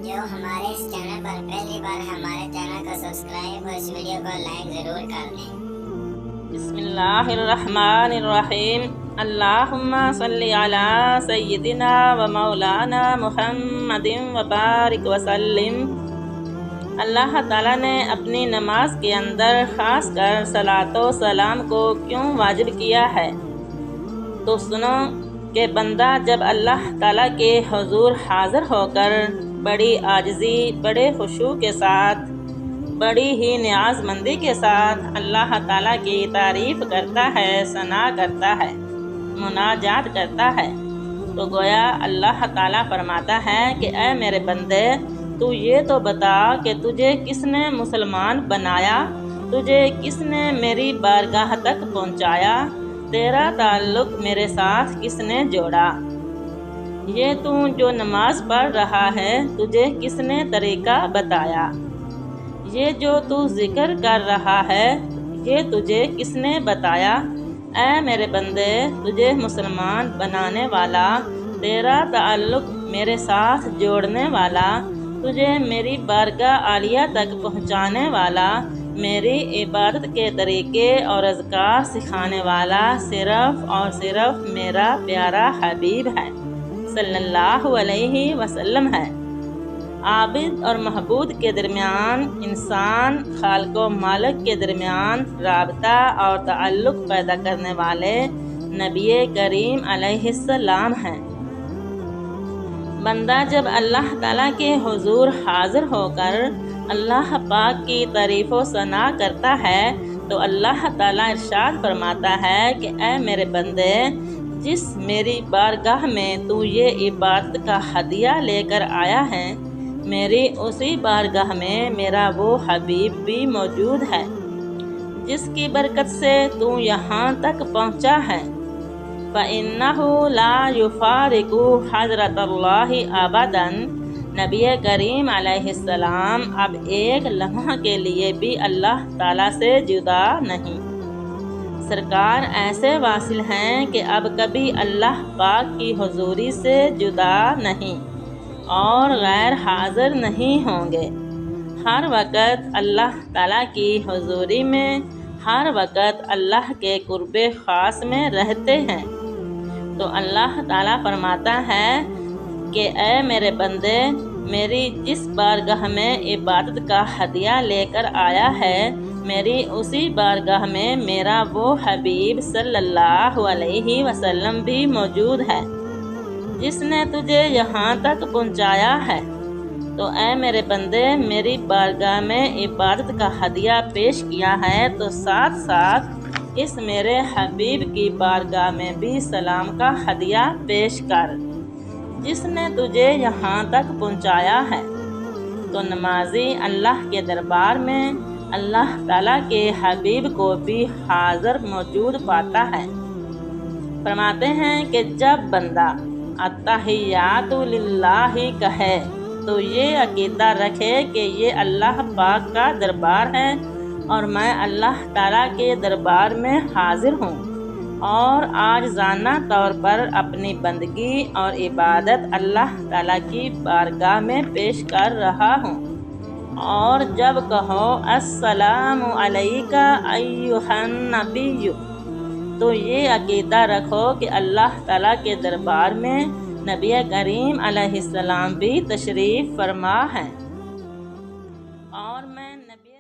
جو ہمارے اس چینل پر پہلی بار ہمارے چینل کو سبسکرائب اور اس ویڈیو کو لائک ضرور کر دیں۔ بسم اللہ الرحمن الرحیم۔ اللہم صلی علی سیدنا و مولانا محمد وبارک وسلم۔ اللہ تعالیٰ نے اپنی نماز کے اندر خاص کر صلاۃ و سلام کو کیوں واجب کیا ہے؟ تو سنو کہ بندہ جب اللہ تعالیٰ کے حضور حاضر ہو کر بڑی عاجزی، بڑے خشوع کے ساتھ، بڑی ہی نیاز مندی کے ساتھ اللہ تعالیٰ کی تعریف کرتا ہے، ثنا کرتا ہے، مناجات کرتا ہے، تو گویا اللہ تعالیٰ فرماتا ہے کہ اے میرے بندے، تو یہ تو بتا کہ تجھے کس نے مسلمان بنایا، تجھے کس نے میری بارگاہ تک پہنچایا، تیرا تعلق میرے ساتھ کس نے جوڑا؟ یہ تو جو نماز پڑھ رہا ہے تجھے کس نے طریقہ بتایا؟ یہ جو تو ذکر کر رہا ہے یہ تجھے کس نے بتایا؟ اے میرے بندے، تجھے مسلمان بنانے والا، تیرا تعلق میرے ساتھ جوڑنے والا، تجھے میری بارگاہ عالیہ تک پہنچانے والا، میری عبادت کے طریقے اور اذکار سکھانے والا صرف اور صرف میرا پیارا حبیب ہے، صلی اللہ علیہ وسلم ہے۔ عابد اور معبود کے درمیان، انسان خالق و مالک کے درمیان رابطہ اور تعلق پیدا کرنے والے نبی کریم علیہ السلام ہیں۔ بندہ جب اللہ تعالیٰ کے حضور حاضر ہو کر اللہ پاک کی تعریف و ثنا کرتا ہے تو اللہ تعالیٰ ارشاد فرماتا ہے کہ اے میرے بندے، جس میری بارگاہ میں تو یہ عبادت کا ہدیہ لے کر آیا ہے، میری اسی بارگاہ میں میرا وہ حبیب بھی موجود ہے جس کی برکت سے تو یہاں تک پہنچا ہے۔ فَإِنَّهُ لَا يُفَارِقُ حضرت اللہ أَبَدًا۔ نبی کریم علیہ السلام اب ایک لمحہ کے لیے بھی اللہ تعالیٰ سے جدا نہیں۔ سرکار ایسے واصل ہیں کہ اب کبھی اللہ پاک کی حضوری سے جدا نہیں اور غیر حاضر نہیں ہوں گے۔ ہر وقت اللہ تعالیٰ کی حضوری میں، ہر وقت اللہ کے قرب خاص میں رہتے ہیں۔ تو اللہ تعالیٰ فرماتا ہے کہ اے میرے بندے، میری جس بارگاہ میں عبادت کا ہدیہ لے کر آیا ہے، میری اسی بارگاہ میں میرا وہ حبیب صلی اللہ علیہ وسلم بھی موجود ہے جس نے تجھے یہاں تک پہنچایا ہے۔ تو اے میرے بندے، میری بارگاہ میں عبادت کا ہدیہ پیش کیا ہے تو ساتھ ساتھ اس میرے حبیب کی بارگاہ میں بھی سلام کا ہدیہ پیش کر جس نے تجھے یہاں تک پہنچایا ہے۔ تو نمازی اللہ کے دربار میں اللہ تعالیٰ کے حبیب کو بھی حاضر موجود پاتا ہے۔ فرماتے ہیں کہ جب بندہ التحیات للہ کہے تو یہ عقیدہ رکھے کہ یہ اللہ پاک کا دربار ہے اور میں اللہ تعالیٰ کے دربار میں حاضر ہوں اور عاجزانہ طور پر اپنی بندگی اور عبادت اللہ تعالیٰ کی بارگاہ میں پیش کر رہا ہوں۔ اور جب کہو السلام علیک ایھا النبی، تو یہ عقیدہ رکھو کہ اللہ تعالیٰ کے دربار میں نبی کریم علیہ السلام بھی تشریف فرما ہیں اور میں نبی